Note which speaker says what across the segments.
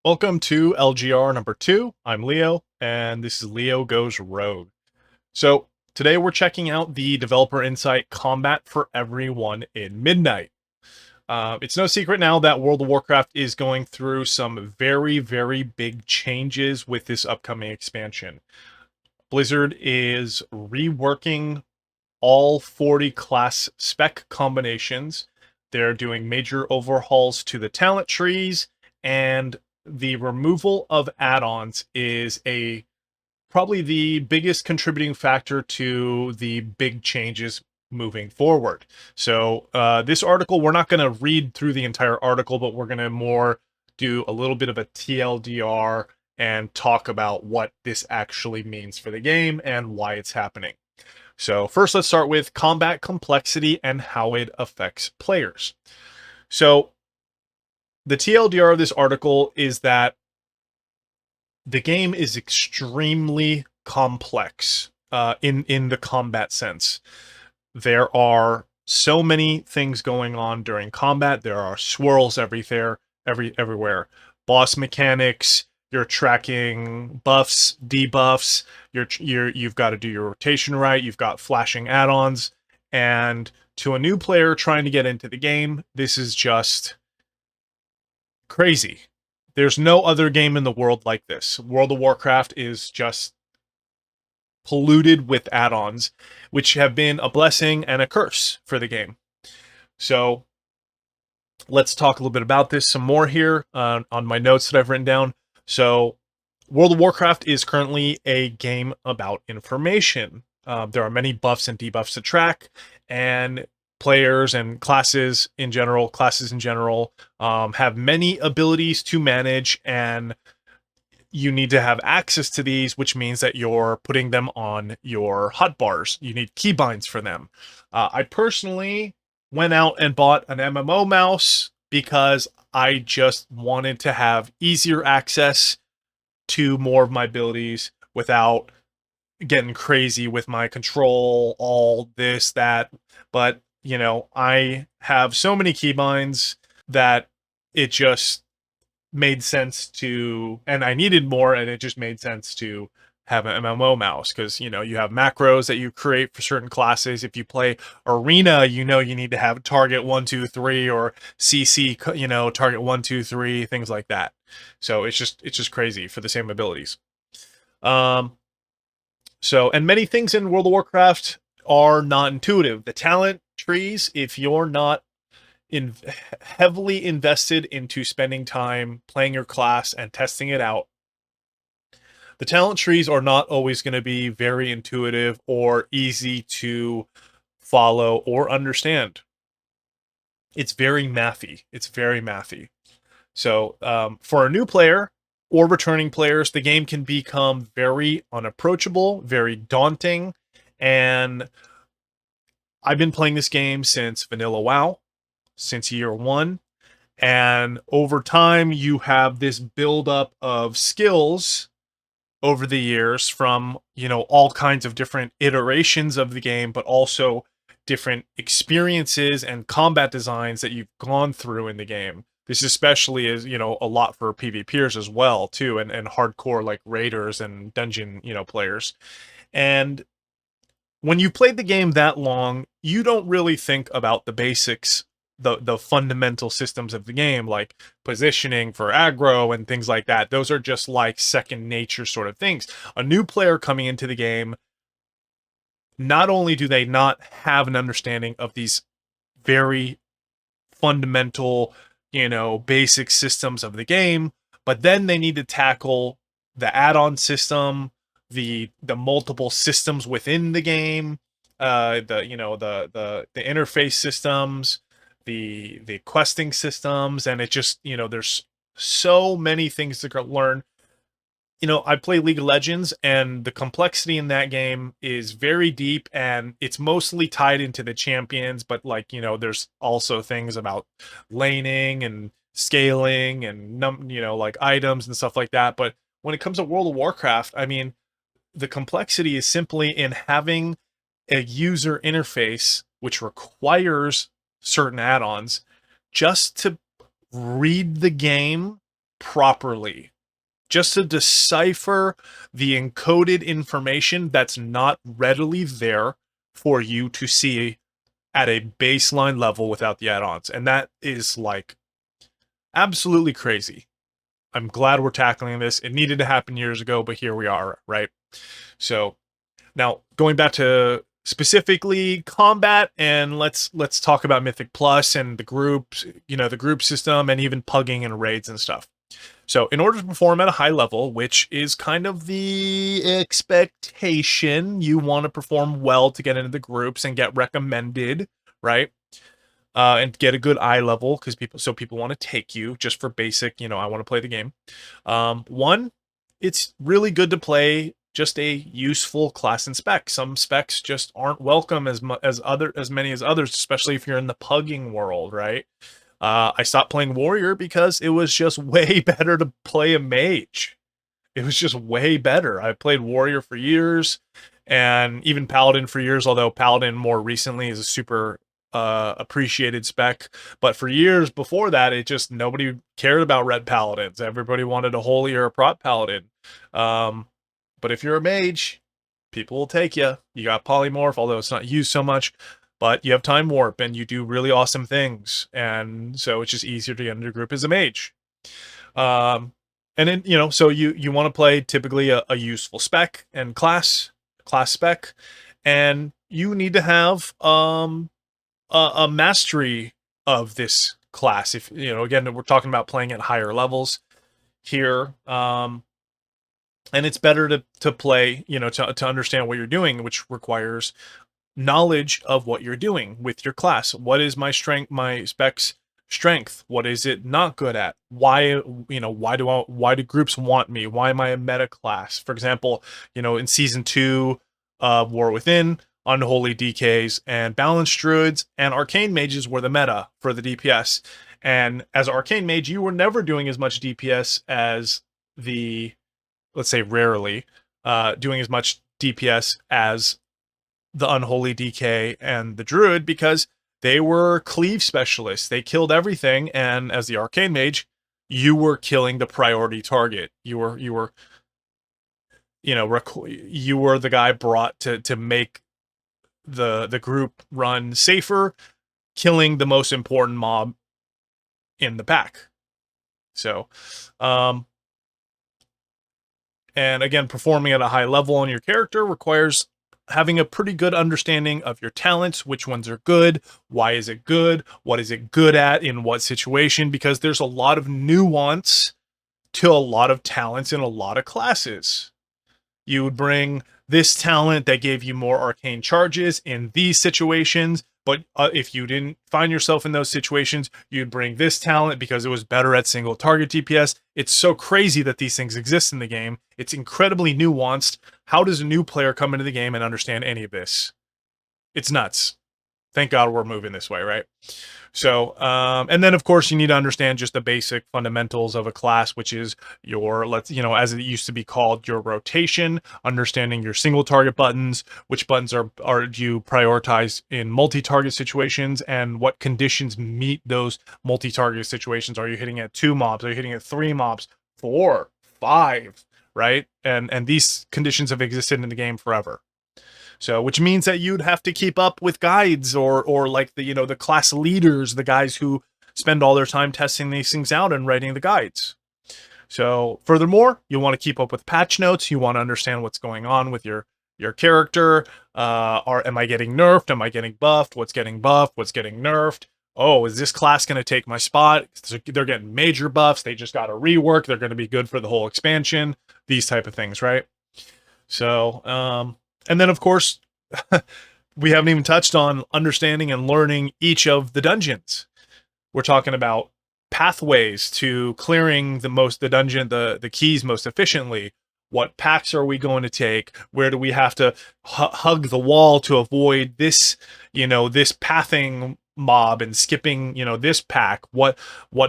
Speaker 1: Welcome to LGR number 2. I'm Leo, and this is Leo Goes Rogue. So, today we're checking out the Developer Insight Combat for Everyone in Midnight. It's no secret now that World of Warcraft is going through some very, very big changes with this upcoming expansion. Blizzard is reworking all 40 class spec combinations. They're doing major overhauls to the talent trees, and the removal of add-ons is probably the biggest contributing factor to the big changes moving forward. So this article, we're not going to read through the entire article, but we're going to more do a little bit of a TLDR and talk about what this actually means for the game and why it's happening. So first, let's start with combat complexity and how it affects players. So the TLDR of this article is that the game is extremely complex in the combat sense. There are so many things going on during combat. There are swirls everywhere. Boss mechanics. You're tracking buffs, debuffs. You've got to do your rotation right. You've got flashing add-ons, and to a new player trying to get into the game, this is just crazy. There's no other game in the world like this. World of Warcraft is just polluted with add-ons, which have been a blessing and a curse for the game. So let's talk a little bit about this some more here on my notes that I've written down. So World of Warcraft is currently a game about information. There are many buffs and debuffs to track, and players and classes in general have many abilities to manage, and you need to have access to these, which means that you're putting them on your hotbars. You need keybinds for them. I personally went out and bought an MMO mouse because I just wanted to have easier access to more of my abilities without getting crazy with my control, all this, that. But, you know, I have so many keybinds that it just made sense to, and I needed more, and it just made sense to have an MMO mouse because, you know, you have macros that you create for certain classes. If you play arena, you know you need to have target 1 2 3 or CC, you know, target 1 2 3, things like that. So it's just crazy for the same abilities. So, and many things in World of Warcraft are not intuitive. The talent trees, if you're not heavily invested into spending time playing your class and testing it out, the talent trees are not always going to be very intuitive or easy to follow or understand. It's very mathy. It's very mathy. So for a new player or returning players, the game can become very unapproachable, very daunting. And I've been playing this game since Vanilla WoW, since year 1. And over time, you have this buildup of skills over the years from, you know, all kinds of different iterations of the game, but also different experiences and combat designs that you've gone through in the game. This especially is, you know, a lot for PvPers as well, too, and hardcore like raiders and dungeon, you know, players. And when you played the game that long, you don't really think about the basics, the fundamental systems of the game, like positioning for aggro and things like that. Those are just like second nature sort of things. A new player coming into the game, not only do they not have an understanding of these very fundamental, you know, basic systems of the game, but then they need to tackle the add-on system, the multiple systems within the game, the, you know, the interface systems, the questing systems, and it just, you know, there's so many things to learn. You know, I play League of Legends, and the complexity in that game is very deep, and it's mostly tied into the champions, but, like, you know, there's also things about laning and scaling and you know, like items and stuff like that. But when it comes to World of Warcraft, I mean, the complexity is simply in having a user interface which requires certain add-ons just to read the game properly, just to decipher the encoded information that's not readily there for you to see at a baseline level without the add-ons. And that is like absolutely crazy. I'm glad we're tackling this. It needed to happen years ago, but here we are, right? So now going back to specifically combat, and let's talk about Mythic Plus and the groups, the group system, and even pugging and raids and stuff. So in order to perform at a high level, which is kind of the expectation, you want to perform well to get into the groups and get recommended, right? And get a good eye level because people want to take you just for basic, I want to play the game. One, it's really good to play just a useful class and spec. Some specs just aren't welcome as many as others, especially if you're in the pugging world, right? I stopped playing Warrior because it was just way better to play a mage. It was just way better. I played Warrior for years and even Paladin for years, although Paladin more recently is a super appreciated spec. But for years before that, nobody cared about red Paladins. Everybody wanted a holy or a prot Paladin. But if you're a mage, people will take you. You got Polymorph, although it's not used so much. But you have Time Warp, and you do really awesome things. And so it's just easier to get into a group as a mage. And then, so you want to play typically a useful spec and class spec. And you need to have a mastery of this class. If, again, we're talking about playing at higher levels here. And it's better to play, to understand what you're doing, which requires knowledge of what you're doing with your class. What is my spec's strength? What is it not good at? Why do groups want me? Why am I a meta class? For example, in season 2 of War Within, Unholy DKs and Balanced Druids and Arcane Mages were the meta for the DPS. And as Arcane Mage, you were never doing as much DPS as let's say rarely, doing as much DPS as the Unholy DK and the Druid, because they were cleave specialists. They killed everything, and as the Arcane Mage, you were killing the priority target. You were the guy brought to make the group run safer, killing the most important mob in the pack. So, and again, performing at a high level on your character requires having a pretty good understanding of your talents, which ones are good, why is it good, what is it good at, in what situation, because there's a lot of nuance to a lot of talents in a lot of classes. You would bring this talent that gave you more arcane charges in these situations, but if you didn't find yourself in those situations, you'd bring this talent because it was better at single target DPS. It's so crazy that these things exist in the game. It's incredibly nuanced. How does a new player come into the game and understand any of this? It's nuts. Thank God we're moving this way, right? So, and then of course you need to understand just the basic fundamentals of a class, which is your, as it used to be called, your rotation, understanding your single target buttons, which buttons do you prioritize in multi-target situations, and what conditions meet those multi-target situations. Are you hitting at 2 mobs? Are you hitting at 3 mobs? 4, 5, right? And these conditions have existed in the game forever. So, which means that you'd have to keep up with guides or like the class leaders, the guys who spend all their time testing these things out and writing the guides. So, furthermore, you want to keep up with patch notes. You want to understand what's going on with your character. Am I getting nerfed? Am I getting buffed? What's getting buffed? What's getting nerfed? Oh, is this class going to take my spot? They're getting major buffs. They just got a rework. They're going to be good for the whole expansion. These type of things, right? So, and then, of course, we haven't even touched on understanding and learning each of the dungeons. We're talking about pathways to clearing the keys most efficiently. What packs are we going to take? Where do we have to hug the wall to avoid this, this pathing mob and skipping, this pack? What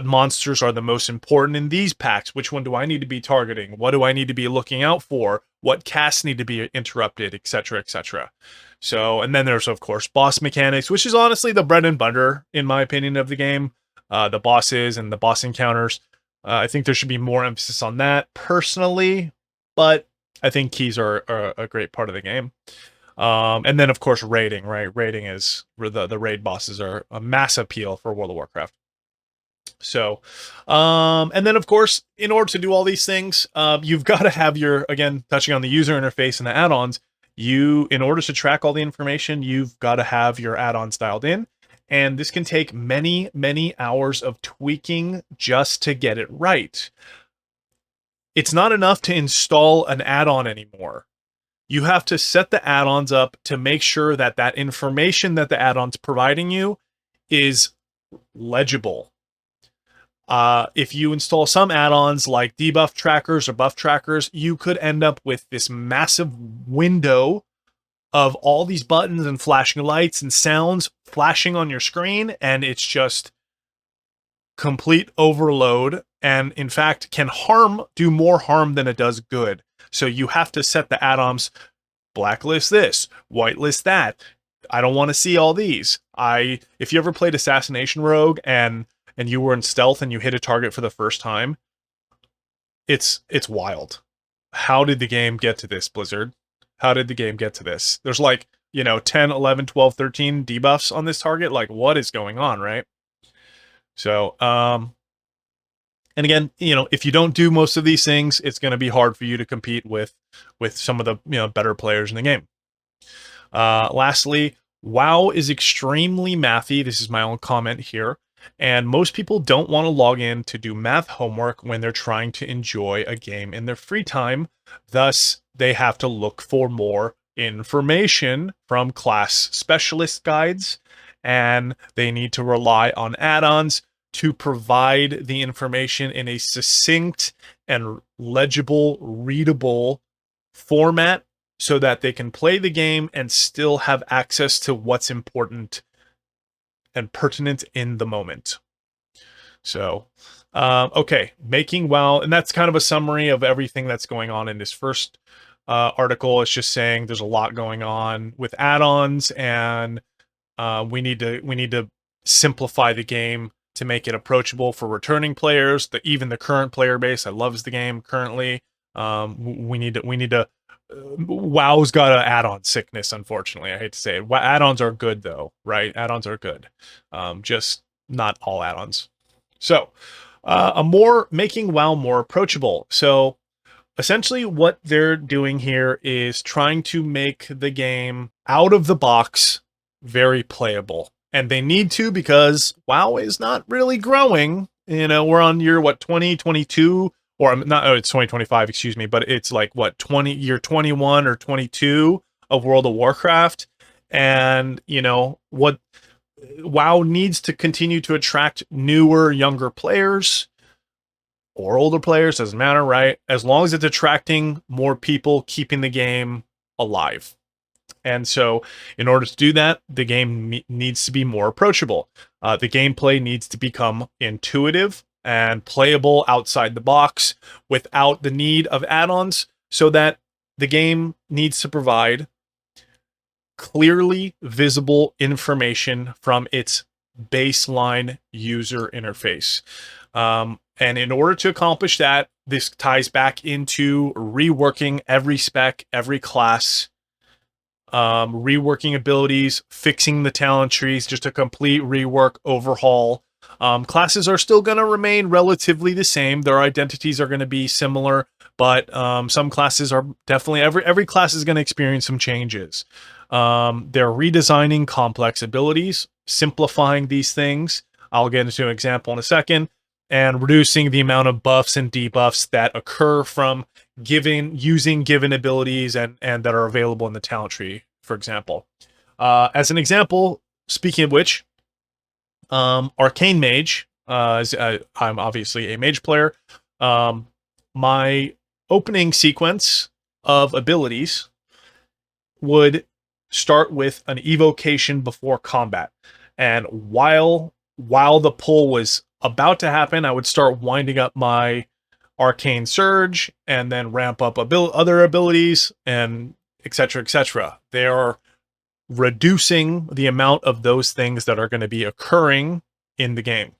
Speaker 1: monsters are the most important in these packs? Which one do I need to be targeting? What do I need to be looking out for? What casts need to be interrupted, etc., etc. So, and then there's of course boss mechanics, which is honestly the bread and butter, in my opinion, of the game. The bosses and the boss encounters. I think there should be more emphasis on that personally, but I think keys are a great part of the game. And then of course raiding, right? Raiding is where the raid bosses are a mass appeal for World of Warcraft. So, and then of course, in order to do all these things, you've got to have your, again, touching on the user interface and the add-ons, in order to track all the information, you've got to have your add-ons dialed in. And this can take many, many hours of tweaking just to get it right. It's not enough to install an add-on anymore. You have to set the add-ons up to make sure that that information that the add-on's providing you is legible. If you install some add-ons like debuff trackers or buff trackers, you could end up with this massive window of all these buttons and flashing lights and sounds flashing on your screen, and it's just complete overload, and in fact can do more harm than it does good. So you have to set the add-ons, blacklist this, whitelist that. I don't want to see all these. If you ever played Assassination Rogue and you were in stealth and you hit a target for the first time, it's wild. How did the game get to this, Blizzard? How did the game get to this? There's like, 10, 11, 12, 13 debuffs on this target. Like, what is going on, right? So, and again, if you don't do most of these things, it's going to be hard for you to compete with some of the, better players in the game. Lastly, WoW is extremely mathy. This is my own comment here. And most people don't want to log in to do math homework when they're trying to enjoy a game in their free time. Thus, they have to look for more information from class specialist guides, and they need to rely on add-ons to provide the information in a succinct and legible, readable format so that they can play the game and still have access to what's important and pertinent in the moment. So, okay, making WoW, and that's kind of a summary of everything that's going on in this first article. It's just saying there's a lot going on with add-ons, and we need to simplify the game to make it approachable for returning players. Even the current player base that loves the game currently, we need to. WoW's got an add-on sickness, unfortunately. I hate to say it. Add-ons are good, though, right? Add-ons are good. Just not all add-ons. So, making WoW more approachable. So, essentially what they're doing here is trying to make the game out of the box very playable. And they need to, because WoW is not really growing. We're on year, 2022? Or not, it's 2025, excuse me, but it's like year 21 or 22 of World of Warcraft. And what WoW needs to continue to attract newer, younger players or older players, doesn't matter, right? As long as it's attracting more people, keeping the game alive. And so in order to do that, the game needs to be more approachable. The gameplay needs to become intuitive and playable outside the box without the need of add-ons, so that the game needs to provide clearly visible information from its baseline user interface. And in order to accomplish that, this ties back into reworking every spec, every class, reworking abilities, fixing the talent trees, just a complete rework, overhaul. Classes are still going to remain relatively the same. Their identities are going to be similar, but some classes are definitely, every class is going to experience some changes. They're redesigning complex abilities, simplifying these things. I'll get into an example in a second, and reducing the amount of buffs and debuffs that occur from using given abilities and that are available in the talent tree, for example. As an example, speaking of which, Arcane Mage, I'm obviously a mage player. My opening sequence of abilities would start with an evocation before combat. And while the pull was about to happen, I would start winding up my Arcane Surge and then ramp up other abilities, and etc., etc. They are reducing the amount of those things that are going to be occurring in the game.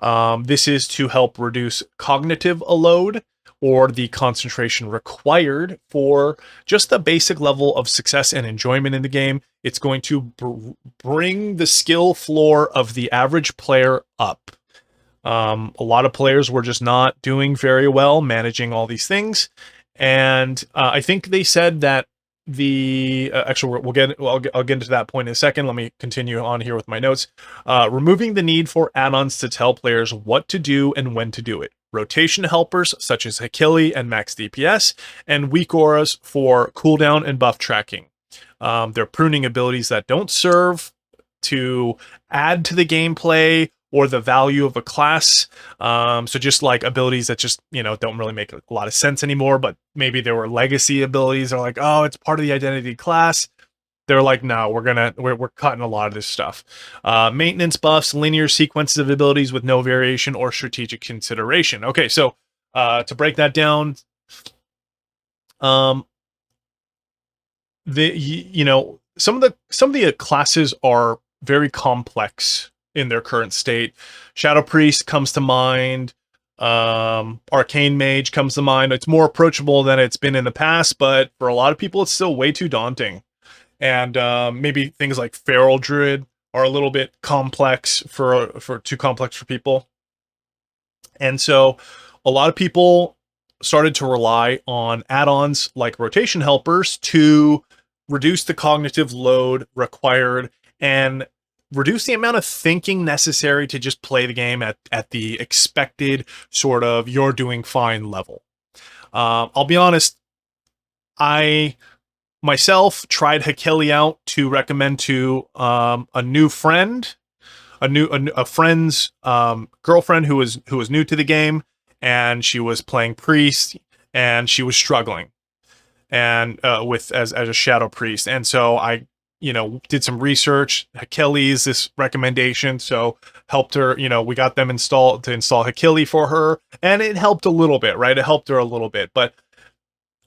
Speaker 1: This is to help reduce cognitive load or the concentration required for just the basic level of success and enjoyment in the game. It's going to bring the skill floor of the average player up. A lot of players were just not doing very well managing all these things, and I think they said that the actually I'll get into that point in a second. Let me continue on here with my notes. Removing the need for add-ons to tell players what to do and when to do it. Rotation helpers such as Hakili and max DPS, and weak auras for cooldown and buff tracking. They're pruning abilities that don't serve to add to the gameplay or the value of a class. So just like abilities that just, don't really make a lot of sense anymore, but maybe there were legacy abilities or like, oh, it's part of the identity class. They're like, no, we're cutting a lot of this stuff. Maintenance buffs, linear sequences of abilities with no variation or strategic consideration. Okay, so to break that down, some of the classes are very complex in their current state. Shadow Priest comes to mind. Arcane Mage comes to mind. It's more approachable than it's been in the past, but for a lot of people, it's still way too daunting. And maybe things like Feral Druid are a little bit complex for too complex for people. And so a lot of people started to rely on add-ons like rotation helpers to reduce the cognitive load required and reduce the amount of thinking necessary to just play the game at the expected sort of you're doing fine level. I'll be honest, I myself tried Hakili out to recommend to a new friend, a friend's girlfriend who was new to the game, and she was playing priest and she was struggling and with as a shadow priest, and so I did some research. Hakili is this recommendation, so helped her. We got them install Hakili for her, and it helped a little bit, right? It helped her a little bit, but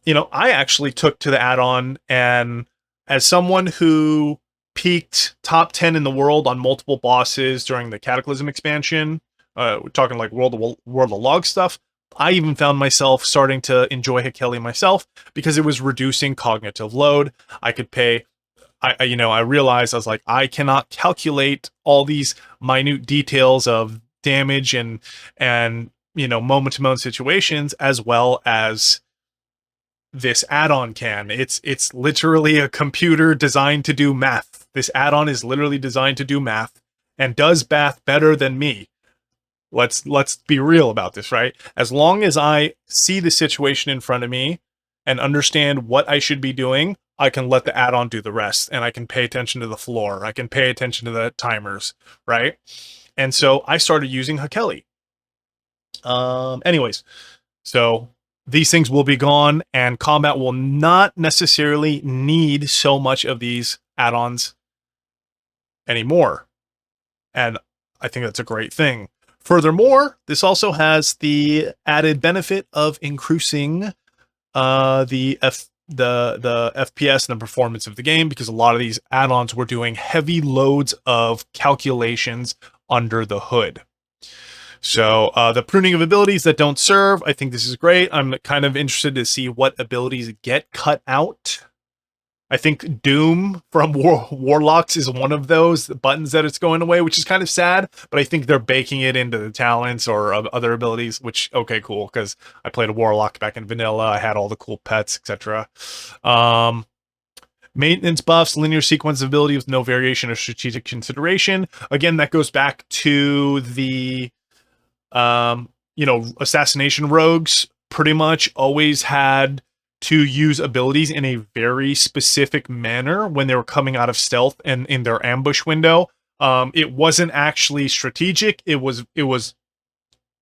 Speaker 1: I actually took to the add-on, and as someone who peaked top 10 in the world on multiple bosses during the Cataclysm expansion, we're talking like World of Log stuff, I even found myself starting to enjoy Hakili myself because it was reducing cognitive load. I could pay. I realized I was like, I cannot calculate all these minute details of damage and moment-to-moment situations as well as this add-on can. It's literally a computer designed to do math. This add-on is literally designed to do math and does math better than me. Let's be real about this, right? As long as I see the situation in front of me and understand what I should be doing, I can let the add-on do the rest, and I can pay attention to the floor. I can pay attention to the timers, right? And so I started using Hakili. Anyways, so these things will be gone, and combat will not necessarily need so much of these add-ons anymore. And I think that's a great thing. Furthermore, this also has the added benefit of increasing the FPS and the performance of the game, because a lot of these add-ons were doing heavy loads of calculations under the hood. So the pruning of abilities that don't serve, I think this is great. I'm kind of interested to see what abilities get cut out. I think Doom from Warlocks is one of those buttons that it's going away, which is kind of sad, but I think they're baking it into the talents or other abilities, which, okay, cool, because I played a Warlock back in vanilla. I had all the cool pets, etc. Maintenance buffs, linear sequence of ability with no variation or strategic consideration. Again, that goes back to the, assassination rogues pretty much always had to use abilities in a very specific manner when they were coming out of stealth and in their ambush window. It wasn't actually strategic. It was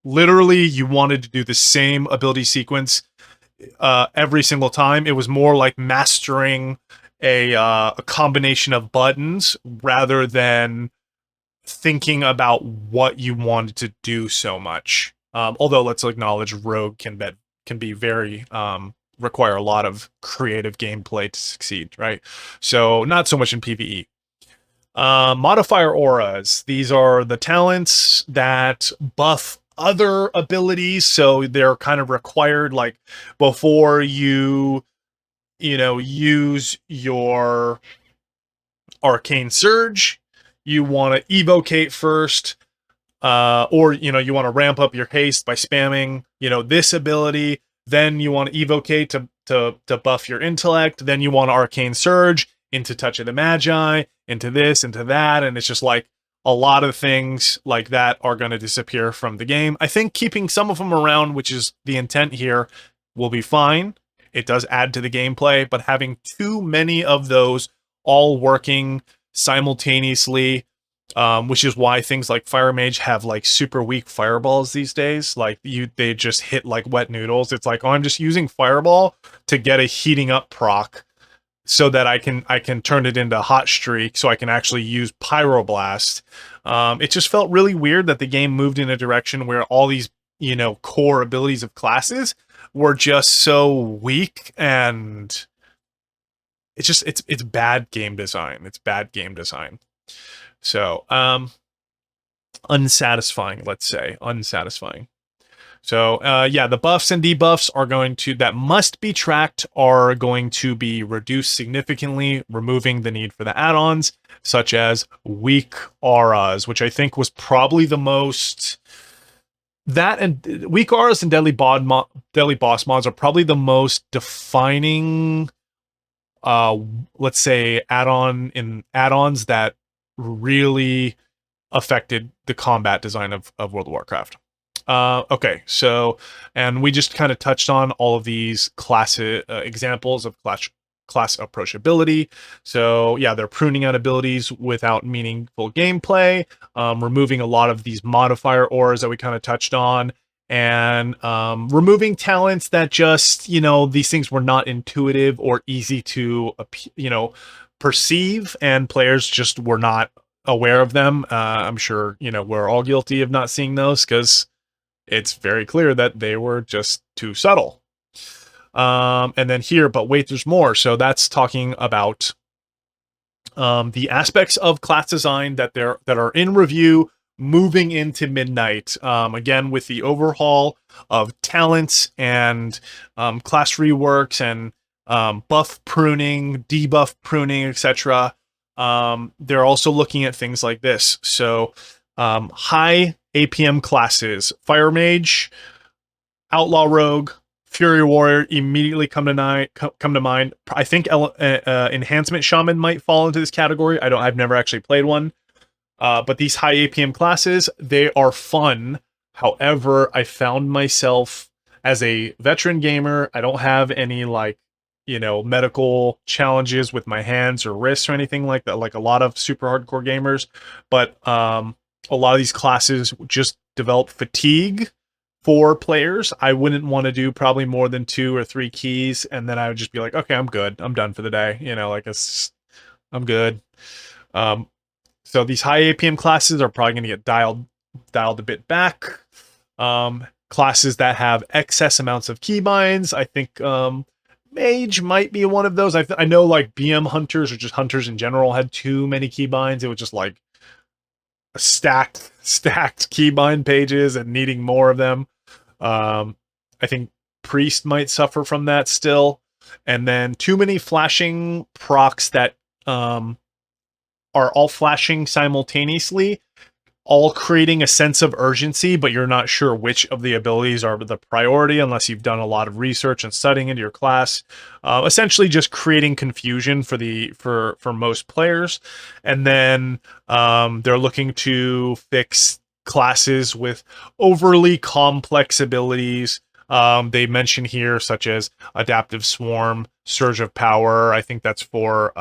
Speaker 1: literally you wanted to do the same ability sequence every single time. It was more like mastering a combination of buttons rather than thinking about what you wanted to do so much. Although let's acknowledge rogue can be very require a lot of creative gameplay to succeed, right? So not so much in PvE. Modifier auras. These are the talents that buff other abilities, so they're kind of required, like before you use your arcane surge, you want to evocate first, or you want to ramp up your haste by spamming this ability. Then you want to evocate to buff your intellect. Then you want to arcane surge into touch of the magi, into this, into that, and it's just like a lot of things like that are going to disappear from the game. I think keeping some of them around, which is the intent here, will be fine. It does add to the gameplay, but having too many of those all working simultaneously, which is why things like Fire Mage have like super weak fireballs these days. Like they just hit like wet noodles. It's like, oh, I'm just using Fireball to get a heating up proc so that I can turn it into Hot Streak, so I can actually use Pyroblast. It just felt really weird that the game moved in a direction where all these core abilities of classes were just so weak, and it's bad game design. It's bad game design. So, unsatisfying, let's say. Unsatisfying. So, yeah, the buffs and debuffs that must be tracked are going to be reduced significantly, removing the need for the add-ons, such as weak auras, which I think was probably the most... That and weak auras and deadly boss mods are probably the most defining, let's say, add-ons that really affected the combat design of World of Warcraft. Okay, so, and we just kind of touched on all of these examples of class approachability. So yeah, they're pruning out abilities without meaningful gameplay, removing a lot of these modifier auras that we kind of touched on, and removing talents that just, these things were not intuitive or easy to, perceive, and players just were not aware of them. I'm sure, we're all guilty of not seeing those because it's very clear that they were just too subtle. And then here, but wait, there's more. So that's talking about the aspects of class design that are in review moving into midnight. Again, with the overhaul of talents and class reworks and buff pruning, debuff pruning, etc. They're also looking at things like this. So high APM classes, Fire Mage, Outlaw Rogue, Fury Warrior immediately come to mind. I think Enhancement Shaman might fall into this category. I've never actually played one. But these high APM classes, they are fun. However, I found myself as a veteran gamer, I don't have any medical challenges with my hands or wrists or anything like that, like a lot of super hardcore gamers. But a lot of these classes just develop fatigue for players. I wouldn't want to do probably more than 2 or 3 keys, and then I would just be like, okay, I'm good. I'm done for the day. I'm good. So these high APM classes are probably going to get dialed a bit back. Classes that have excess amounts of keybinds, I think Mage might be one of those. I know like BM hunters or just hunters in general had too many keybinds. It was just like stacked keybind pages and needing more of them. I think Priest might suffer from that still. And then too many flashing procs that are all flashing simultaneously, all creating a sense of urgency, but you're not sure which of the abilities are the priority unless you've done a lot of research and studying into your class. Essentially just creating confusion for most players. And then they're looking to fix classes with overly complex abilities. They mention here such as Adaptive Swarm, Surge of Power. I think that's for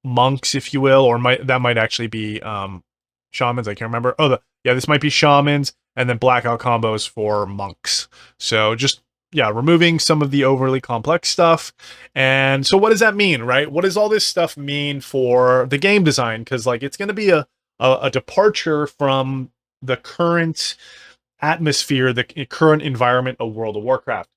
Speaker 1: monks, if you will, or that might actually be shamans. I can't remember. This might be shamans, and then blackout combos for monks. So just removing some of the overly complex stuff. And so what does that mean, right? What does all this stuff mean for the game design? Because it's going to be a departure from the current atmosphere, the current environment of World of Warcraft.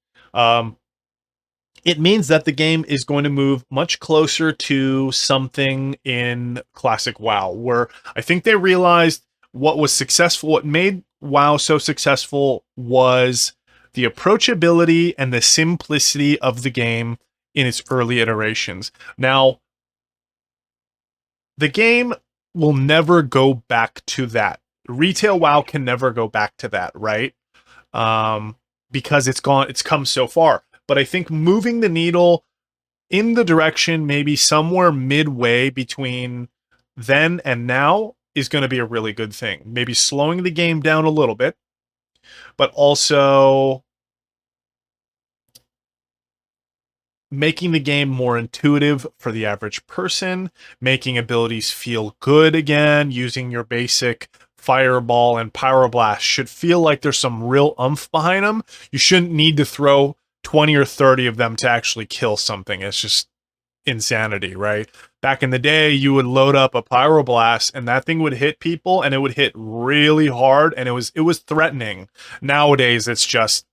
Speaker 1: it means that the game is going to move much closer to something in classic WoW, where I think they realized what was successful, what made WoW so successful was the approachability and the simplicity of the game in its early iterations. Now, the game will never go back to that. Retail WoW can never go back to that, right? Um, because it's come so far. But I think moving the needle in the direction maybe somewhere midway between then and now is going to be a really good thing. Maybe slowing the game down a little bit, but also making the game more intuitive for the average person, making abilities feel good again, using your basic fireball and pyroblast should feel like there's some real oomph behind them. You shouldn't need to throw 20 or 30 of them to actually kill something. It's just insanity, right? Back in the day, you would load up a pyroblast and that thing would hit people and it would hit really hard and it was threatening. Nowadays, it's just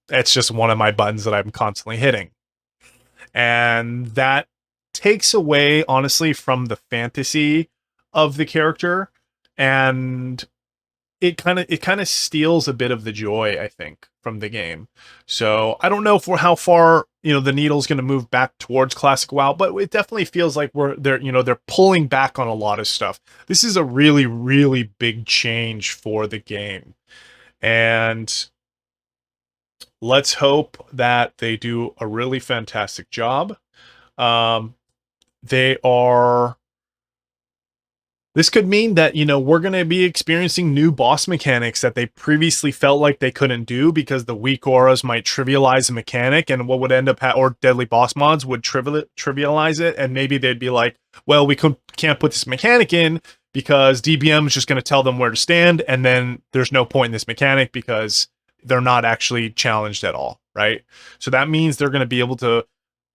Speaker 1: one of my buttons that I'm constantly hitting. And that takes away, honestly, from the fantasy of the character, and it kind of steals a bit of the joy, I think, from the game. So I don't know for how far the needle's going to move back towards classic WoW, but it definitely feels like they're pulling back on a lot of stuff. This is a really, really big change for the game, and let's hope that they do a really fantastic job. They are. This could mean that, we're going to be experiencing new boss mechanics that they previously felt like they couldn't do because the weak auras might trivialize the mechanic, and what would end up, or deadly boss mods would trivialize it, and maybe they'd be like, well, we can't put this mechanic in because DBM is just going to tell them where to stand, and then there's no point in this mechanic because they're not actually challenged at all, right? So that means they're going to be able to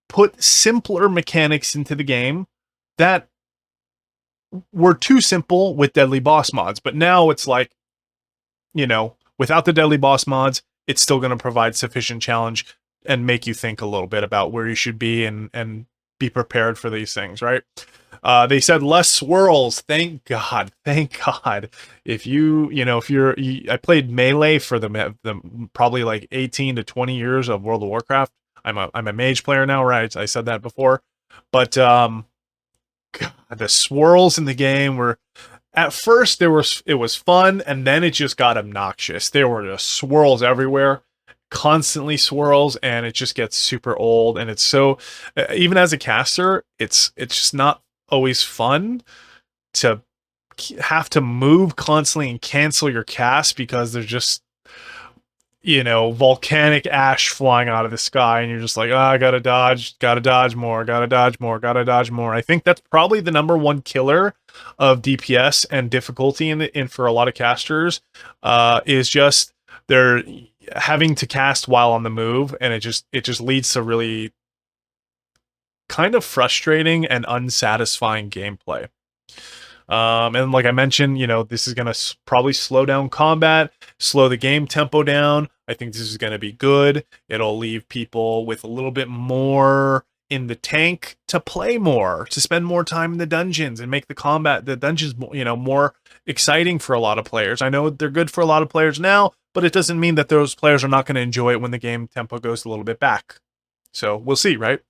Speaker 1: put simpler mechanics into the game that were too simple with deadly boss mods, but now it's like, without the deadly boss mods, it's still going to provide sufficient challenge and make you think a little bit about where you should be and be prepared for these things, right? They said less swirls. Thank God. Thank God. If I played Melee for the probably like 18 to 20 years of World of Warcraft. I'm a mage player now, right? I said that before, but God, the swirls in the game were, at first it was fun, and then it just got obnoxious. There were just swirls everywhere, constantly swirls, and it just gets super old. And it's so, even as a caster, it's just not always fun to have to move constantly and cancel your cast because there's just volcanic ash flying out of the sky, and you're just like, I gotta dodge more. I think that's probably the number one killer of DPS and difficulty in for a lot of casters, is just they're having to cast while on the move, and it just leads to really kind of frustrating and unsatisfying gameplay. And like I mentioned, this is going to probably slow down combat, slow the game tempo down. I think this is going to be good. It'll leave people with a little bit more in the tank to play more, to spend more time in the dungeons and make the dungeons, more exciting for a lot of players. I know they're good for a lot of players now, but it doesn't mean that those players are not going to enjoy it when the game tempo goes a little bit back. So we'll see, right?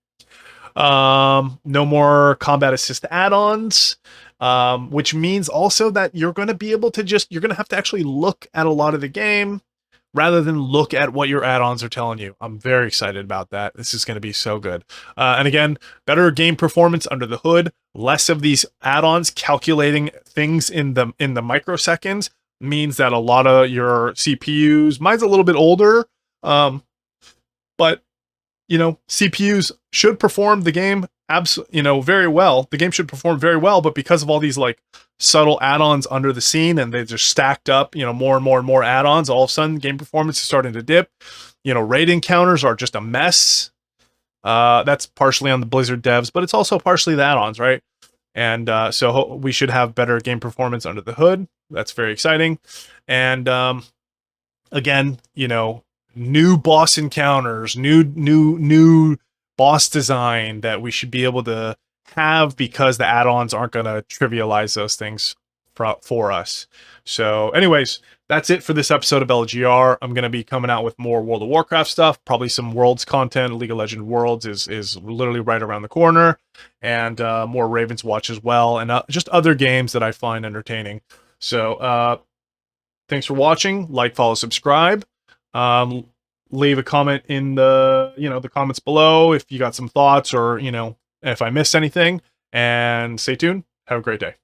Speaker 1: No more combat assist add-ons. Which means also that you're going to be able to you're going to have to actually look at a lot of the game rather than look at what your add-ons are telling you. I'm very excited about that. This is going to be so good. And again, better game performance under the hood, less of these add-ons calculating things in the microseconds means that a lot of your CPUs, mine's a little bit older, but CPUs should perform the game very well. The game should perform very well, but because of all these like subtle add-ons under the scene, and they just stacked up, more and more and more add-ons, all of a sudden game performance is starting to dip. Raid encounters are just a mess. That's partially on the Blizzard devs, but it's also partially the add-ons, right? And so we should have better game performance under the hood. That's very exciting. And again, new boss encounters, new boss design that we should be able to have, because the add-ons aren't going to trivialize those things for us. So anyways, that's it for this episode of LGR. I'm going to be coming out with more World of Warcraft stuff, probably some Worlds content. League of Legends Worlds is literally right around the corner, and more Ravens Watch as well, and just other games that I find entertaining. So thanks for watching. Like, follow, subscribe. Leave a comment in the the comments below if you got some thoughts, or if I missed anything, and stay tuned. Have a great day.